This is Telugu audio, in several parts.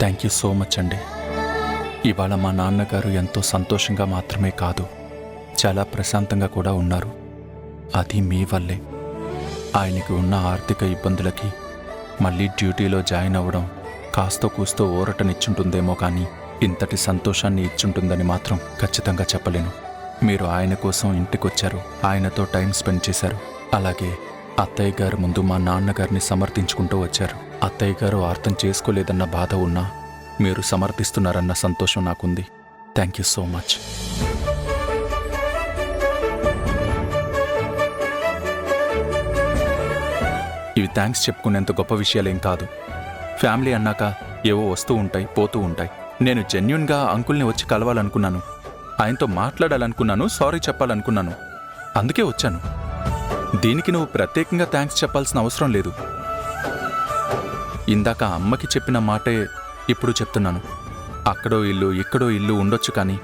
థ్యాంక్ యూ సో మచ్ అండి. ఇవాళ మా నాన్నగారు ఎంతో సంతోషంగా మాత్రమే కాదు, చాలా ప్రశాంతంగా కూడా ఉన్నారు. అది మీ వల్లే. ఆయనకి ఉన్న ఆర్థిక ఇబ్బందులకి మళ్ళీ డ్యూటీలో జాయిన్ అవ్వడం కాస్తో కూస్తో ఊరటనిచ్చుంటుందేమో కానీ ఇంతటి సంతోషాన్ని ఇచ్చుంటుందని మాత్రం ఖచ్చితంగా చెప్పలేను. మీరు ఆయన కోసం ఇంటికొచ్చారు, ఆయనతో టైం స్పెండ్ చేశారు. అలాగే అత్తయ్య గారి ముందు మా నాన్నగారిని సమర్థించుకుంటూ వచ్చారు. అత్తయ్య గారు అర్థం చేసుకోలేదన్న బాధ ఉన్నా మీరు సమర్థిస్తున్నారన్న సంతోషం నాకుంది. Thank you so much. ఇవి థ్యాంక్స్ చెప్పుకునేంత గొప్ప విషయాలేం కాదు. ఫ్యామిలీ అన్నాక ఏవో వస్తూ ఉంటాయి, పోతూ ఉంటాయి. నేను జెన్యూన్గా అంకుల్ని వచ్చి కలవాలనుకున్నాను, ఆయనతో మాట్లాడాలనుకున్నాను, సారీ చెప్పాలనుకున్నాను. అందుకే వచ్చాను. దీనికి నువ్వు ప్రత్యేకంగా థ్యాంక్స్ చెప్పాల్సిన అవసరం లేదు. ఇందాక అమ్మకి చెప్పిన మాటే ఇప్పుడు చెప్తున్నాను. అక్కడో ఇల్లు ఇక్కడో ఇల్లు ఉండొచ్చు, కానీ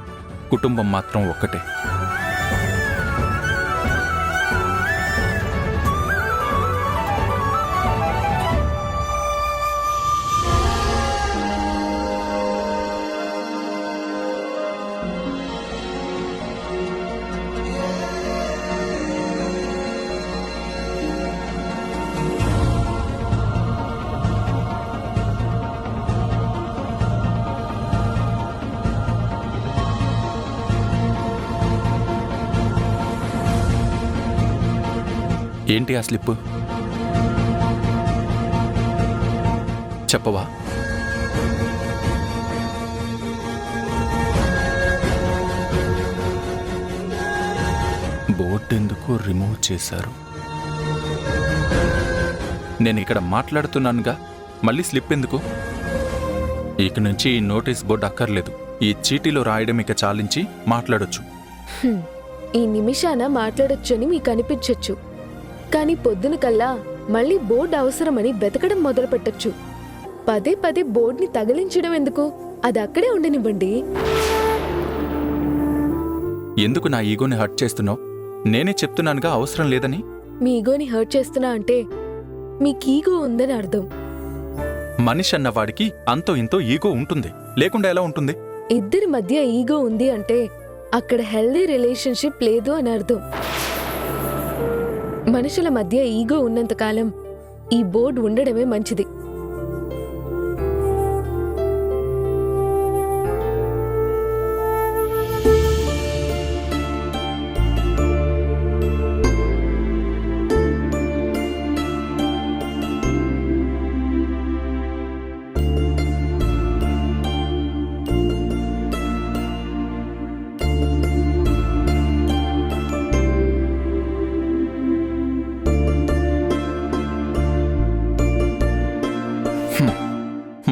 కుటుంబం మాత్రం ఒక్కటే. ఏంటి ఆ స్లిప్? చెప్పవా? బోర్డు ఎందుకు రిమూవ్ చేశారు? నేను ఇక్కడ మాట్లాడుతున్నానుగా, మళ్ళీ స్లిప్ ఎందుకు? ఇక నుంచి ఈ నోటీస్ బోర్డు అక్కర్లేదు. ఈ చీటీలో రాయడం ఇక చాలించి మాట్లాడొచ్చు. ఈ నిమిషాన మాట్లాడొచ్చని మీకు అనిపించొచ్చు, కానీ పొద్దున కల్లా మళ్ళీ బోర్డు అవసరమని వెతకడం మొదలు పెట్టొచ్చు. పదే పదే బోర్డుని తగిలించడం ఎందుకు? అది అక్కడే ఉండనివ్వండి. ఎందుకు నా ఈగోని హర్ట్ చేస్తున్నావు? నేనే చెప్తున్నానుగా అవసరం లేదని. మీ ఈగోని హర్ట్ చేస్తున్నా అంటే మీకు ఈగో ఉందని అర్థం. మనిషి అన్నవాడికి అంతో ఇంతో ఈగో ఉంటుంది, లేకుండా ఎలా ఉంటుంది? ఇద్దరి మధ్య ఈగో ఉంది అంటే అక్కడ హెల్దీ రిలేషన్షిప్ లేదు అని అర్థం. మనుషుల మధ్య ఈగో ఉన్నంతకాలం ఈ బోర్డు ఉండడమే మంచిది.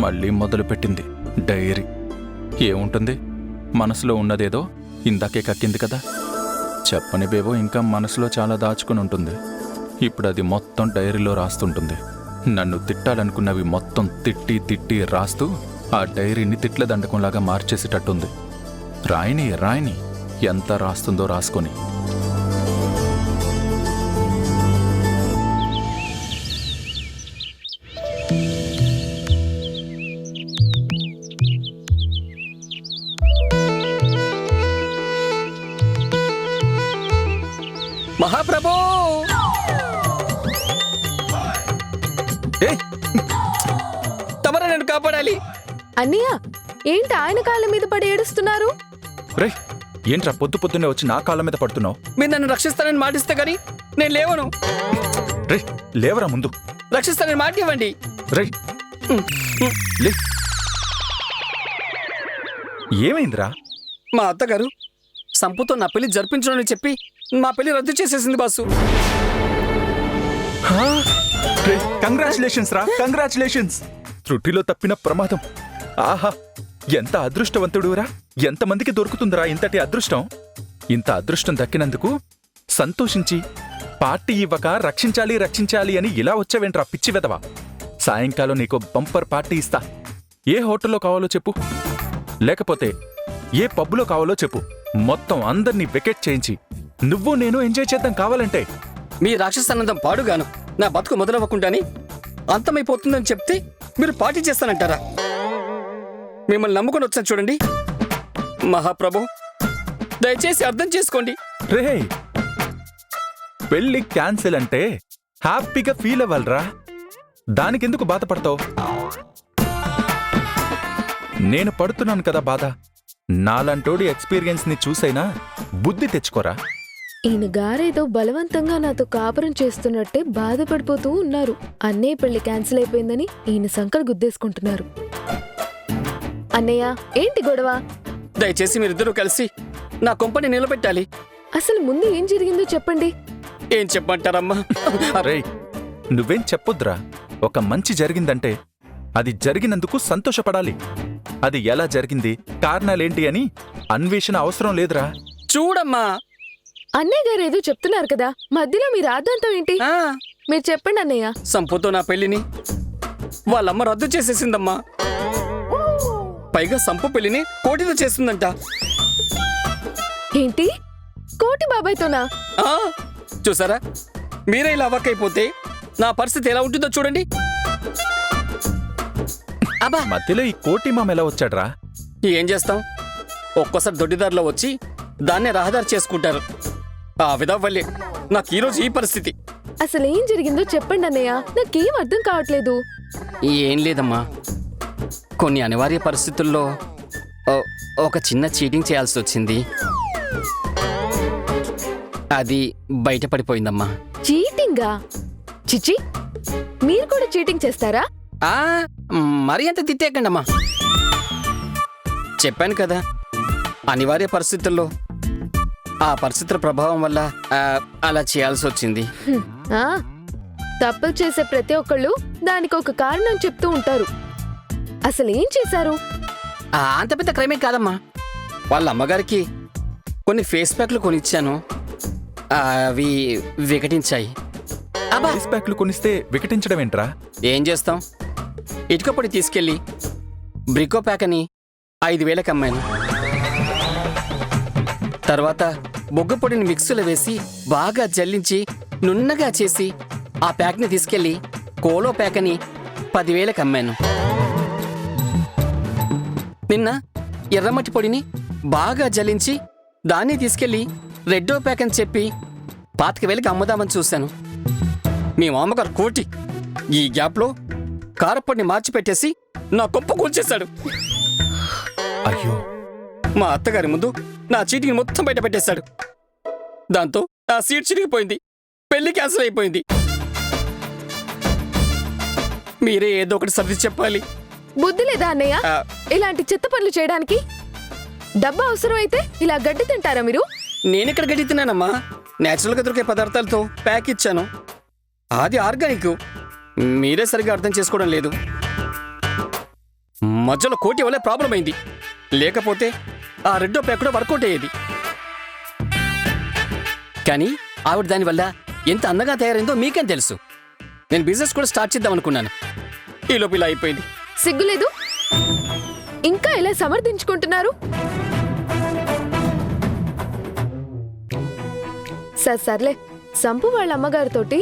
మళ్ళీ మొదలుపెట్టింది డైరీ. ఏముంటుంది? మనసులో ఉన్నదేదో ఇందాకే కక్కింది కదా. చెప్పనివేవో ఇంకా మనసులో చాలా దాచుకుని ఉంటుంది. ఇప్పుడు అది మొత్తం డైరీలో రాస్తుంటుంది. నన్ను తిట్టాలనుకున్నవి మొత్తం తిట్టి తిట్టి రాస్తూ ఆ డైరీని తిట్ల దండకంలాగా మార్చేసేటట్టుంది. రాయని రాయని ఎంత రాస్తుందో రాసుకొని. మహాప్రభు, తమరే నన్ను కాపాడాలి. అన్నయ్య, ఏంటి ఆయన కాళ్ళ మీద పడి ఏడుస్తున్నారు? రే, ఏంట్రా పొద్దు పొద్దున్నే వచ్చి నా కాళ్ళ మీద పడుతున్నావు? మీరు నన్ను రక్షిస్తానని మాటిస్తే గానీ నేను లేవను. రే, లేవరా ముందు. రక్షిస్తానని మాట ఇవ్వండి. రే, లే. ఏమైందిరా? మా అత్తగారు సంపుతో నా పెళ్లి జరిపించడని చెప్పి మా పెళ్లి రద్దు చేసేసింది బాసు. కంగ్రాచులేషన్స్ రా, కంగ్రాచులేషన్స్. త్రుటిలో తప్పిన ప్రమాదం. ఆహా, ఎంత అదృష్టవంతుడురా. ఎంతమందికి దొరుకుతుందిరా ఇంతటి అదృష్టం? ఇంత అదృష్టం దక్కినందుకు సంతోషించి పార్టీ ఇవ్వక రక్షించాలి రక్షించాలి అని ఇలా వచ్చావేంట్రా పిచ్చి వెదవా. సాయంకాలం నీకు బంపర్ పార్టీ ఇస్తా. ఏ హోటల్లో కావాలో చెప్పు, లేకపోతే ఏ పబ్బులో కావాలో చెప్పు. మొత్తం అందర్నీ వెకెట్ చేయించి నువ్వు నేను ఎంజాయ్ చేద్దాం కావాలంటే. మీ రాక్షసానందం పాడుగాను నా బతుకు మొదలవ్వకుండాని అంతమైపోతుందని చెప్తే మీరు పార్టీ చేస్తానంటారా? మిమ్మల్ని నమ్ముకొని వచ్చాను చూడండి. మహాప్రభు, దయచేసి అర్థం చేసుకోండి. రే, పెళ్లి క్యాన్సిల్ అంటే హ్యాపీగా ఫీల్ అవ్వాలరా, దానికెందుకు బాధపడతావు? నేను పడుతున్నాను కదా బాధ. నాలంటోడి ఎక్స్పీరియన్స్ ని చూసైనా బుద్ధి తెచ్చుకోరా. ఈయన గారేదో బలవంతంగా నాతో కాపురం చేస్తున్నట్టే బాధపడిపోతూ ఉన్నారు. అన్నయ్య పెళ్లి క్యాన్సిల్ అయిపోయిందని ఈయన సంకలు గుద్దేసుకుంటున్నారు. అన్నయ్య, ఏంటి గొడవ? దయచేసి మీరిద్దరూ కలిసి నా కొంపని నిలబెట్టాలి. అసలు ముందు ఏం జరిగిందో చెప్పండి. ఏం చెప్పమంటారమ్మా? రే, నువ్వేం చెప్పొద్దురా. ఒక మంచి జరిగిందంటే అది జరిగినందుకు సంతోషపడాలి. అది ఎలా జరిగింది, కారణాలేంటి అని అన్వేషణ అవసరం లేదురా. చూడమ్మా, అన్నయ్య గారు ఏదో చెప్తున్నారు కదా, మధ్యలో మీ రాద్ధాంతం ఏంటి? ఆ, మీరు చెప్పండి అన్నయ్య. సంపుతో నా పెళ్లిని వాళ్ళమ్మ రద్దు చేసేసిందమ్మా. పైగా సంపు పెళ్లిని కోటితో చేస్తుందంట. ఏంటి, కోటి బాబాయ్తోనా? ఆ, చూసారా, మీరే ఇలా అవ్వకైపోతే నా పరిస్థితి ఎలా ఉంటుందో చూడండి. అబ్బా, మధ్యలో ఈ కోటి మామ ఎలా వచ్చాడ్రా? ఏం చేస్తాం, ఒక్కోసారి దొడ్డిదారిలో వచ్చి దాన్నే రహదారి చేసుకుంటారు. ఆ విధం వల్లే నాకు ఈరోజు ఈ పరిస్థితి. అసలు ఏం జరిగిందో చెప్పండి అన్నయ్య, నాకేం అర్థం కావట్లేదు. ఏం లేదమ్మా, కొన్ని అనివార్య పరిస్థితుల్లో ఒక చిన్న చీటింగ్ చేయాల్సి వచ్చింది. అది బయటపడిపోయిందమ్మా. చీటింగా? చిచి, మీరు కూడా చీటింగ్ చేస్తారా? ఆ, మరి అంత తిట్టేకండమ్మా. చెప్పాను కదా, అనివార్య పరిస్థితుల్లో ఆ పరిస్థితుల ప్రభావం వల్ల అలా చేయాల్సి వచ్చింది. ఆ, తప్పులు చేసే ప్రతి ఒక్కళ్ళు దానికి ఒక కారణం చెప్తూ ఉంటారు. అసలు ఏం చేశారు? అంత పెద్ద క్రైమే కాదమ్మా. వాళ్ళ అమ్మగారికి కొన్ని ఫేస్ ప్యాక్లు కొనిచ్చాను, అవి వికటించాయి. ఫేస్ ప్యాక్లు కొనిస్తే వికటించడం ఏంట్రా? ఏం చేస్తాం, ఇటుక పొడి తీసుకెళ్ళి బ్రికో ప్యాక్ అని 5,000కి అమ్మాను. తర్వాత బొగ్గు పొడిని మిక్సీలో వేసి బాగా జల్లించి నున్నగా చేసి ఆ ప్యాక్ని తీసుకెళ్ళి కోలో ప్యాక్ అని 10,000కి అమ్మాను. నిన్న ఎర్రమట్టి పొడిని బాగా జల్లించి దాన్ని తీసుకెళ్ళి రెడ్డో ప్యాక్ అని చెప్పి 25,000కి అమ్ముదామని చూశాను. మీ మామగారు కోటి ఈ గ్యాప్లో కారపొడిని మార్చిపెట్టేసి నా కొంప కూల్చేశాడు. అయ్యో, మా అత్తగారి ముందు నా చీటిని మొత్తం బయట పెట్టేశాడు. దాంతో నా సీట్ చిరిగిపోయింది, పెళ్లి క్యాన్సిల్ అయిపోయింది. మీరే ఏదో ఒకటి సర్ది చెప్పాలి. బుద్ధి లేదా అన్నయ్య ఆ, ఇలాంటి చెత్త పనులు చేయడానికి? డబ్బు అవసరం అయితే ఇలా గడ్డి తింటారా మీరు? నేనెక్కడ గడ్డి తిన్నానమ్మా, నేచురల్గా దొరికే పదార్థాలతో ప్యాక్ ఇచ్చాను. అది ఆర్గానిక్. మీరే సరిగ్గా అర్థం చేసుకోవడం లేదు. మధ్యలో కోటి వల్లే ప్రాబ్లం అయింది, లేకపోతే ఆ రెడ్డో ప్యాక్ కూడా వర్కౌట్ అయ్యేది. కానీ ఆవిడ దానివల్ల ఎంత అందంగా తయారైందో మీకేం తెలుసు. నేను బిజినెస్ కూడా స్టార్ట్ చేద్దాం అనుకున్నాను, ఈ లోపు ఇలా అయిపోయింది. సిగ్గులేదు? ఇంకా ఇలా సమర్థించుకుంటున్నారు? సర్లే, సంపు వాళ్ళ అమ్మగారితోటి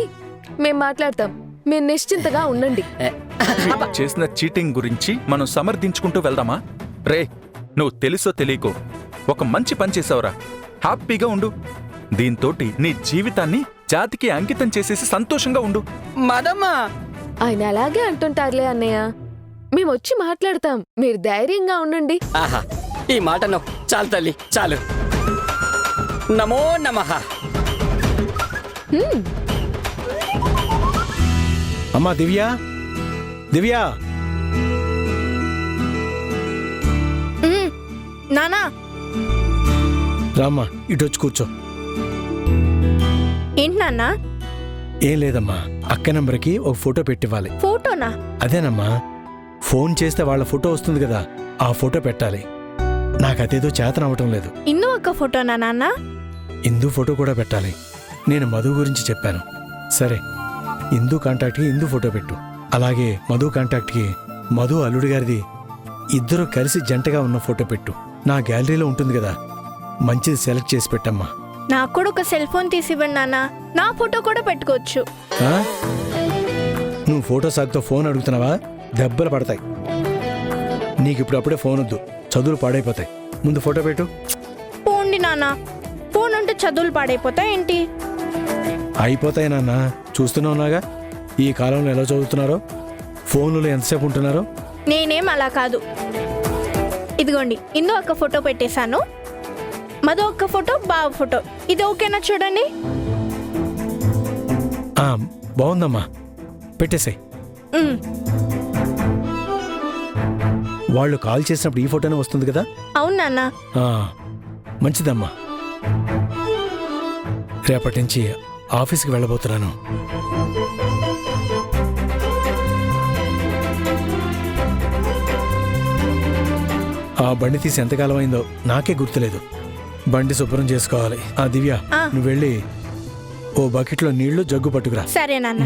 మేం మాట్లాడతాం, మీరు నిశ్చింతగా ఉండండి. చేసిన చీటింగ్ గురించి మనం సమర్థించుకుంటూ వెళ్దామా? రే, నువ్వు తెలుసో తెలియకో ఒక మంచి పని చేసావురా. హ్యాపీగా ఉండు. దీంతోటి నీ జీవితాన్ని జాతికి అంకితం చేసేసి సంతోషంగా ఉండు. మదమ్మా, ఆయన అలాగే అంటుంటారులే అన్నయ్య, మేమొచ్చి మాట్లాడతాం, మీరు ధైర్యంగా ఉండండి. ఆహా, ఈ మాట నో చాలు తల్లి, చాలు. నమో నమః. అమ్మా దివ్య, దివ్య, నానా రామ్మా ఇటొచ్చి కూర్చో. ఏంటి నాన్నా? ఏం లేదమ్మా, అక్క నెంబర్కి ఒక ఫోటో పెట్టివ్వాలి. ఫోటోనా? అదేనమ్మా, ఫోన్ చేస్తే వాళ్ళ ఫోటో వస్తుంది కదా, ఆ ఫోటో పెట్టాలి. నాకదేదో చేతనవ్వటం లేదు. ఇందు అక్క ఫోటోనా నాన్న? ఇందు ఫోటో కూడా పెట్టాలి. నేను మధు గురించి చెప్పాను. సరే, ఇందు కాంటాక్ట్కి ఇందు ఫోటో పెట్టు. అలాగే మధు కాంటాక్ట్కి మధు అల్లుడి గారిది ఇద్దరు కలిసి జంటగా ఉన్న ఫోటో పెట్టు. నా గ్యాలరీలో ఉంటుంది కదా, మంచిది సెలెక్ట్ చేసి పెట్టమ్మా. నాకు కూడా ఒక సెల్ ఫోన్ తీసివ్వండి నాన్న, నా ఫోటో కూడా పెట్టుకోవచ్చు. ఆ? నువ్వు ఫోటో సాగుతో ఫోన్ అడుగుతున్నావా? దెబ్బలు పడతాయి. నీకు ఇప్పుడు అప్పుడే ఫోన్ వద్దు, చదువులు పాడైపోతాయి. ముందు ఫోటో పెట్టు. పోండి నాన్న, ఫోన్ అంటే చదువులు పాడైపోతాయి ఏంటి? అయిపోతాయి నాన్న, చూస్తున్నావునాగా ఈ కాలంలో ఎలా చదువుతున్నారో, ఫోన్లో ఎంతసేపు ఉంటున్నారో. నేనేం అలా కాదు. ఇదిగోండి, ఇందు ఒక ఫోటో పెట్టేశాను, మధు ఒక్క ఫోటో, బావ ఫోటో. ఇది ఓకేనా చూడండి? ఆ, బాగుందమ్మా, పెట్టేసాయి. ఉమ్, వాళ్ళు కాల్ చేసినప్పుడు ఈ ఫోటోనే వస్తుంది కదా. అవును నాన్న. ఆ, మంచిదమ్మా. రేపటి నుంచి ఆఫీస్కి వెళ్ళబోతున్నాను. ఆ బండి తీసి ఎంతకాలం అయిందో నాకే గుర్తులేదు. బండి శుభ్రం చేసుకోవాలి. ఆ దివ్య, ఆ. నువ్వు వెళ్ళి ఓ బకెట్లో నీళ్లు జగ్గు పట్టుకురా. సరే నాన్న.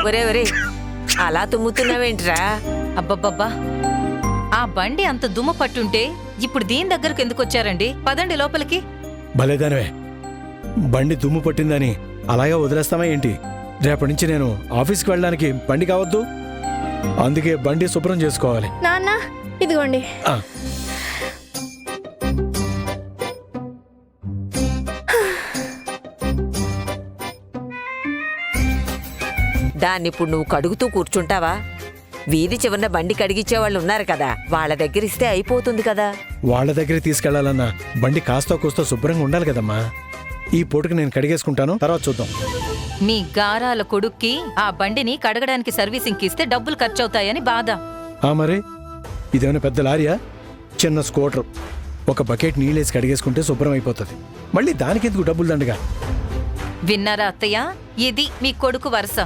ఒరే ఒరే, అలా తుమ్ముతున్నావేంట్రా? అబ్బబ్బబ్బా, ఆ బండి అంత దుమ్ము పట్టుంటే ఇప్పుడు దీని దగ్గరకు ఎందుకు వచ్చారండి? పదండి లోపలికి. భలేదానవే, బండి దుమ్ము పట్టిందని అలాగే వదిలేస్తామా ఏంటి? రేపటి నుంచి నేను ఆఫీస్కి వెళ్ళడానికి బండి కావద్దు, అందుకే బండి శుభ్రం చేసుకోవాలి. నాన్న, ఇదిగోండి. ఆ, దాన్ని ఇప్పుడు నువ్వు కడుగుతూ కూర్చుంటావా? వీధి చివరన బండి కడిగిచ్చే వాళ్ళు ఉన్నారు కదా, వాళ్ళ దగ్గర ఇస్తే అయిపోతుంది కదా. వాళ్ళ దగ్గర తీసుకెళ్లాలన్నా బండి కాస్త కూస్తో శుభ్రంగా ఉండాలి కదమ్మా. ఈ పూటకి నేను కడిగేసుకుంటాను, తర్వాత చూద్దాం. మీ గారాల కొడుక్కి ఆ బండిని కడగడానికి సర్వీసింగ్కి ఇస్తే డబ్బులు ఖర్చవుతాయని బాధ. ఆ మరి ఇదేమైనా పెద్ద లారీయా? చిన్న స్కూటర్. ఒక బకెట్ నీళ్ళేసి కడిగేసుకుంటే శుభ్రం అయిపోతుంది. మళ్ళీ దానికెందుకు డబ్బులు దండగా? విన్నారా అత్తయ్య? ఇది మీ కొడుకు వరుస.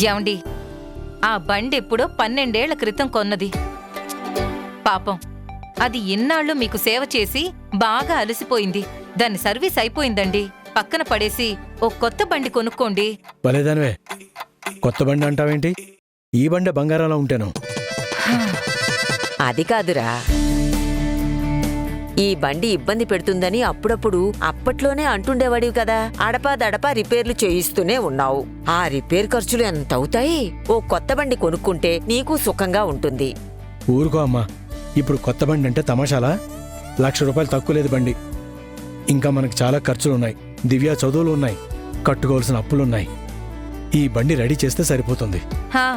ఏమండి, ఆ బండి ఎప్పుడో 12 ఏళ్ల క్రితం కొన్నది. పాపం, అది ఇన్నాళ్ళు మీకు సేవ చేసి బాగా అలసిపోయింది. దాని సర్వీస్ అయిపోయిందండి. పక్కన పడేసి ఓ కొత్త బండి కొనుక్కోండి. భలేదానివే, కొత్త బండి అంటావేంటి? ఈ బండే బంగారంలో ఉంటాను. అది కాదురా, ఈ బండి ఇబ్బంది పెడుతుందని అప్పుడప్పుడు అప్పట్లోనే అంటుండేవాడివి కదా. అడపాదడపా రిపేర్లు చేయిస్తూనే ఉన్నావు. ఆ రిపేర్ ఖర్చులు ఎంత అవుతాయి? ఓ కొత్త బండి కొనుక్కుంటే నీకు సుఖంగా ఉంటుంది. ఊరుకో అమ్మా, ఇప్పుడు కొత్త బండి అంటే తమాషాలా? ₹1,00,000 తక్కువ లేదు బండి. ఇంకా మనకు చాలా ఖర్చులున్నాయి. దివ్య చదువులు ఉన్నాయి, కట్టుకోవాల్సిన అప్పులున్నాయి. ఈ బండి రెడీ చేస్తే సరిపోతుంది. హా,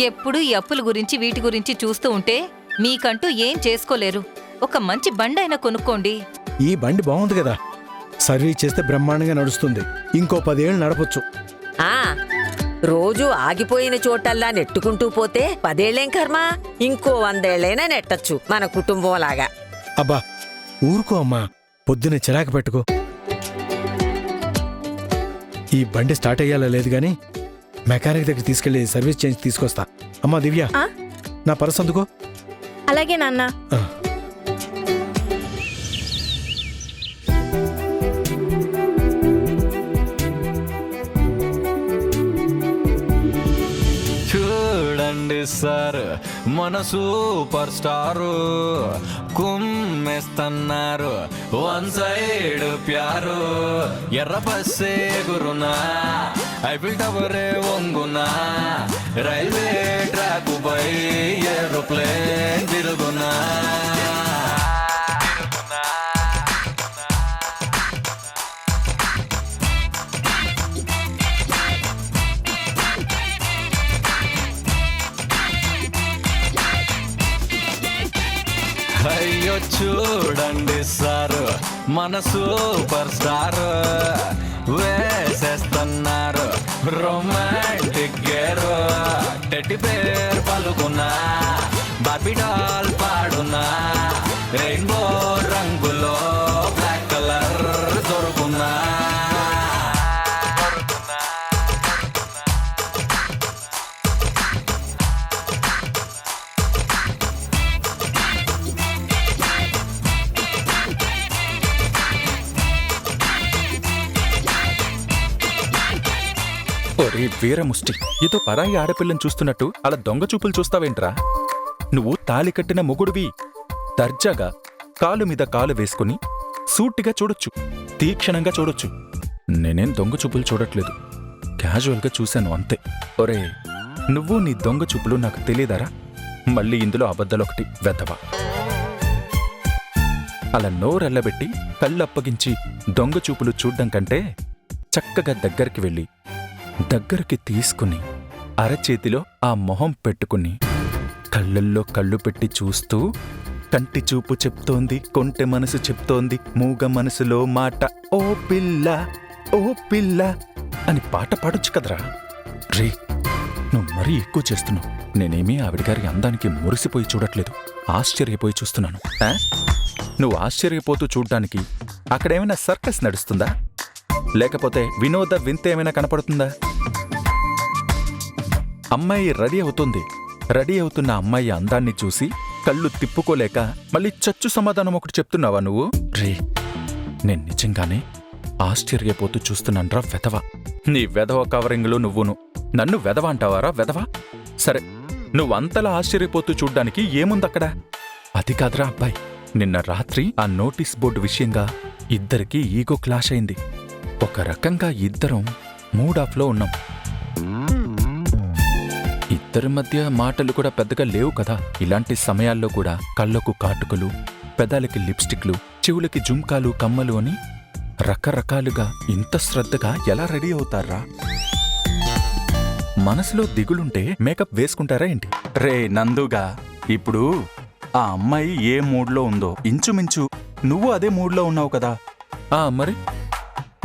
ఎప్పుడు ఈ అప్పుల గురించి వీటి గురించి చూస్తూ ఉంటే మీకంటూ ఏం చేసుకోలేరు. ఒక మంచి బండి అయినా కొనుక్కోండి. ఈ బండి బాగుంది కదా, సర్వీస్ చేస్తే బ్రహ్మాండంగా నడుస్తుంది. ఇంకో 10 ఏళ్ళు నడపొచ్చు. ఆ రోజు ఆగిపోయిన చోటల్లా నెట్టుకుంటూ పోతే 10 ఏళ్లేం కర్మ, ఇంకో 100 ఏళ్లైనా నెట్టచ్చు మన కుటుంబం లాగా. అబ్బా ఊరుకో అమ్మా, పొద్దున్నే చిరాకు పెట్టుకో. ఈ బండి స్టార్ట్ అయ్యాలా లేదు గాని మెకానిక్ దగ్గర తీసుకెళ్లి సర్వీస్ చేయించి తీసుకొస్తా. అమ్మా దివ్య, ఆ? నా పర్స్ అందుకో. అలాగే నాన్న. ఆ. చూడండి సార్, మన సూపర్ స్టారు కుమ్మేస్తున్నారు. 1 సైడ్ ప్యారు, ఎర్ర బస్సే గురునా, ఐఫిల్ టవరే వంగునా, రైల్వే ట్రాక్ పై ఏరోప్లేన్ తిరుగునా. అయ్యో చూడండి సారు, మన సూపర్ స్టార్ వేసేస్తున్నారు. రొమాంటిక్ గేరో టెడ్డి బేర్ పలుకున్నా బార్బీ డాల్ పాడున్నా రెయిన్బో రంగులో బ్లాక్ కలర్ దొరుకున్నా ఒరే వీరముష్టి, ఏదో పరాయి ఆడపిల్లని చూస్తున్నట్టు అలా దొంగ చూపులు చూస్తావేంట్రా? నువ్వు తాళి కట్టిన మొగుడివి. దర్జాగా కాలు మీద కాలు వేసుకుని సూటిగా చూడొచ్చు, తీక్షణంగా చూడొచ్చు. నేనేం దొంగ చూపులు చూడట్లేదు, క్యాజువల్గా చూశాను అంతే. ఒరే, నువ్వు నీ దొంగ చూపులు నాకు తెలియదారా? మళ్ళీ ఇందులో అబద్ధాలొకటి వెద్దవా. అలా నోరెల్లబెట్టి కళ్ళప్పగించి దొంగ చూపులు చూడ్డం కంటే చక్కగా దగ్గరికి వెళ్ళి దగ్గరికి తీసుకుని అరచేతిలో ఆ మొహం పెట్టుకుని కళ్ళల్లో కళ్ళు పెట్టి చూస్తూ కంటి చూపు చెప్తోంది, కొంటె మనసు చెప్తోంది, మూగ మనసులో మాట ఓ పిల్ల ఓ పిల్ల అని పాట పాడొచ్చు కదరా. రే, నువ్వు మరీ ఎక్కువ చేస్తున్నావు. నేనేమీ ఆవిడగారి అందానికి మురిసిపోయి చూడట్లేదు, ఆశ్చర్యపోయి చూస్తున్నాను. నువ్వు ఆశ్చర్యపోతూ చూడ్డానికి అక్కడేమైనా సర్కస్ నడుస్తుందా? లేకపోతే వినోద వింత ఏమైనా కనపడుతుందా? అమ్మాయి రెడీ అవుతుంది. రెడీ అవుతున్న అమ్మాయి అందాన్ని చూసి కళ్ళు తిప్పుకోలేక మళ్ళీ చచ్చు సమాధానం ఒకటి చెప్తున్నావా నువ్వు? రే, నేను నిజంగానే ఆశ్చర్యపోతూ చూస్తున్నాన్రా వెధవ. నీ వెధవ కవరింగ్లో నువ్వును నన్ను వెధవ అంటావారా వెధవ? సరే, నువ్వంతలా ఆశ్చర్యపోతూ చూడ్డానికి ఏముందక్కడ? అది కాదురా అబ్బాయి, నిన్న రాత్రి ఆ నోటీస్ బోర్డు విషయంగా ఇద్దరికీ ఈగో క్లాష్ అయింది. ఒక రకంగా ఇద్దరం మూడాఫ్లో ఉన్నాం. ఇద్దరి మధ్య మాటలు కూడా పెద్దగా లేవు కదా. ఇలాంటి సమయాల్లో కూడా కళ్ళకు కాటుకలు, పెదాలకి లిప్స్టిక్లు, చెవులకి జుంకాలు, కమ్మలు అని రకరకాలుగా ఇంత శ్రద్ధగా ఎలా రెడీ అవుతారా? మనసులో దిగులుంటే మేకప్ వేసుకుంటారా ఏంటి? రే నందుగా, ఇప్పుడు ఆ అమ్మాయి ఏ మూడ్లో ఉందో ఇంచుమించు నువ్వు అదే మూడ్లో ఉన్నావు కదా. మరి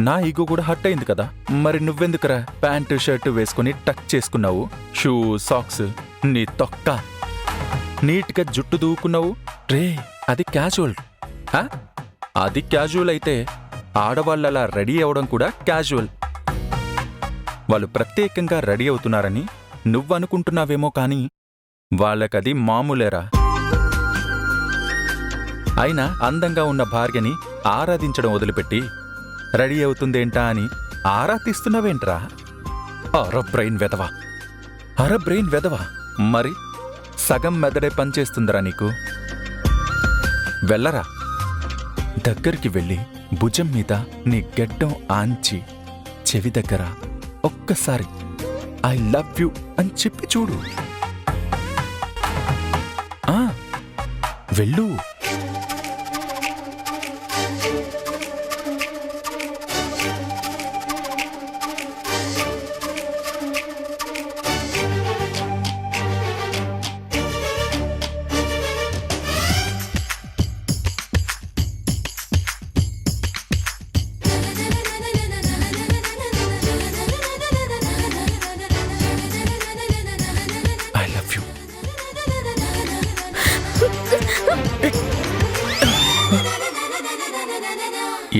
నా ఈగో కూడా హట్ అయింది కదా. మరి నువ్వెందుకురా ప్యాంటు షర్టు వేసుకుని టక్ చేసుకున్నావు, షూ సాక్స్, నీ తొక్క నీట్గా జుట్టు దూకున్నావు? రే, అది క్యాజువల్. అది క్యాజువల్ అయితే ఆడవాళ్ళలా రెడీ అవడం కూడా క్యాజువల్. వాళ్ళు ప్రత్యేకంగా రెడీ అవుతున్నారని నువ్వనుకుంటున్నావేమో కానీ వాళ్ళకది మామూలేరా. అయినా అందంగా ఉన్న భార్యని ఆరాధించడం వదిలిపెట్టి రెడీ అవుతుందేంటా అని ఆరా తీస్తున్నావేంట్రా? అరబ్రెయిన్ వెదవా, అరబ్రెయిన్ వెదవా. మరి సగం మెదడే పనిచేస్తుందరా నీకు? వెళ్ళరా, దగ్గరికి వెళ్ళి భుజం మీద నీ గెడ్డం ఆంచి చెవి దగ్గర ఒక్కసారి ఐ లవ్ యూ అని చెప్పి చూడు. వెళ్ళు.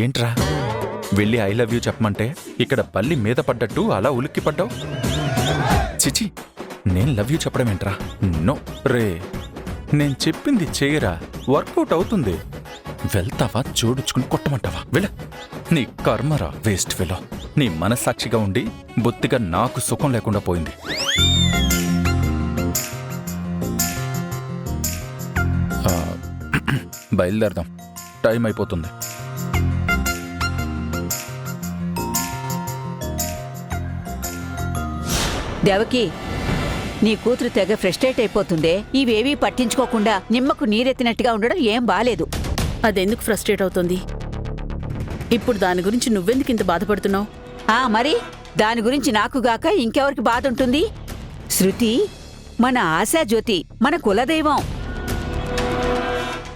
ఏంట్రా, వెళ్ళి ఐ లవ్ యూ చెప్పమంటే ఇక్కడ బల్లి మీద పడ్డట్టు అలా ఉలిక్కిపడ్డావు? చిచి, నేను లవ్ యూ చెప్పడం ఏంట్రా? నో రే, నేను చెప్పింది చేయరా, వర్కౌట్ అవుతుంది. వెళ్తావా చూడుచుకుని కొట్టమంటావా? వెళ్ళ. నీ కర్మరా వేస్ట్ ఫెలో. నీ మనస్సాక్షిగా ఉండి బొత్తిగా నాకు సుఖం లేకుండా పోయింది. బయలుదేరదాం, టైం అయిపోతుంది. దేవకి, నీ కూతురు తెగ ఫ్రస్ట్రేట్ అయిపోతుందే. ఇవేవీ పట్టించుకోకుండా నిమ్మకు నీరెత్తినట్టుగా ఉండడం ఏం బాలేదు. అదెందుకు ఫ్రస్ట్రేట్ అవుతుంది? ఇప్పుడు దాని గురించి నువ్వెందుకు ఇంత బాధపడుతున్నావు? మరి దాని గురించి నాకుగాక ఇంకెవరికి బాధ ఉంటుంది? శృతి మన ఆశాజ్యోతి, మన కులదైవం.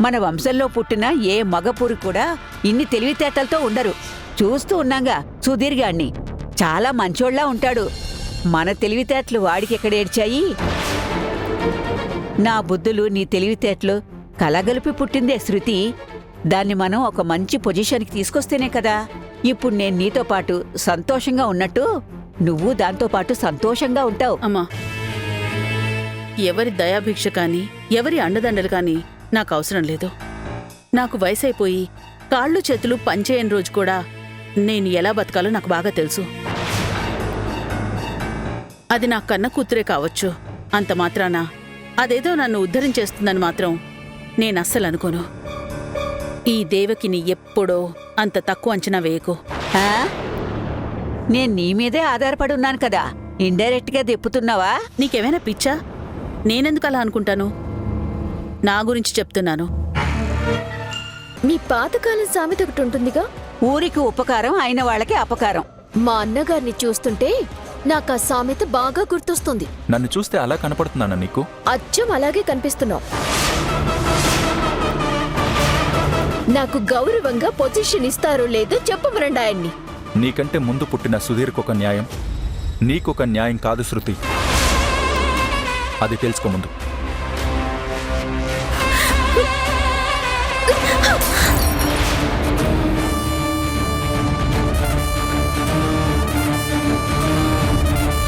మన వంశంలో పుట్టిన ఏ మగపూరు కూడా ఇన్ని తెలివితేటలతో ఉండరు. చూస్తూ ఉన్నాగా సుధీర్గాణ్ణి. చాలా మంచోళ్ళ ఉంటాడు. మన తెలివితేటలు వాడికి ఎక్కడ ఏడ్చాయి? నా బుద్ధులు నీ తెలివితేటలు కలగలిపి పుట్టిందే శృతి. దాన్ని మనం ఒక మంచి పొజిషన్కి తీసుకొస్తేనే కదా ఇప్పుడు నేను నీతో పాటు సంతోషంగా ఉన్నట్టు నువ్వు దాంతో పాటు సంతోషంగా ఉంటావు. అమ్మా, ఎవరి దయాభిక్ష కానీ ఎవరి అండదండలు కానీ నాకు అవసరం లేదు. నాకు వయసైపోయి కాళ్ళు చేతులు పనిచేయని రోజు కూడా నేను ఎలా బతకాలో నాకు బాగా తెలుసు. అది నా కన్న కూతురే కావచ్చు, అంత మాత్రాన అదేదో నన్ను ఉద్ధరించేస్తుందని మాత్రం నేను అస్సలు అనుకోను. ఈ దేవకిని ఎప్పుడో అంత తక్కువ అంచనా వేయకు. ఆ? నేను నీ మీదే ఆధారపడి ఉన్నాను కదా, ఇండైరెక్ట్గా దెప్పుతున్నావా? నీకేమైనా పిచ్చా? నేనెందుకు అలా అనుకుంటాను? నా గురించి చెప్తున్నాను. మీ పాతకాలం సామెత ఒకటి ఉంటుందిగా, ఊరికి ఉపకారం అయిన వాళ్ళకి అపకారం. మా అన్నగారిని చూస్తుంటే నాకు ఆ సామెత బాగా గుర్తొస్తుంది. నన్ను చూస్తే అలా కనపడుతున్నానా నీకు? అచ్చం అలాగే కనిపిస్తున్నావు. నాకు గౌరవంగా పొజిషన్ ఇస్తారో లేదో చెప్పమనండి ఆయన్ని. నీకంటే ముందు పుట్టిన సుధీర్కొక న్యాయం, నీకొక న్యాయం కాదు శృతి. అది తెలుసుకో ముందు.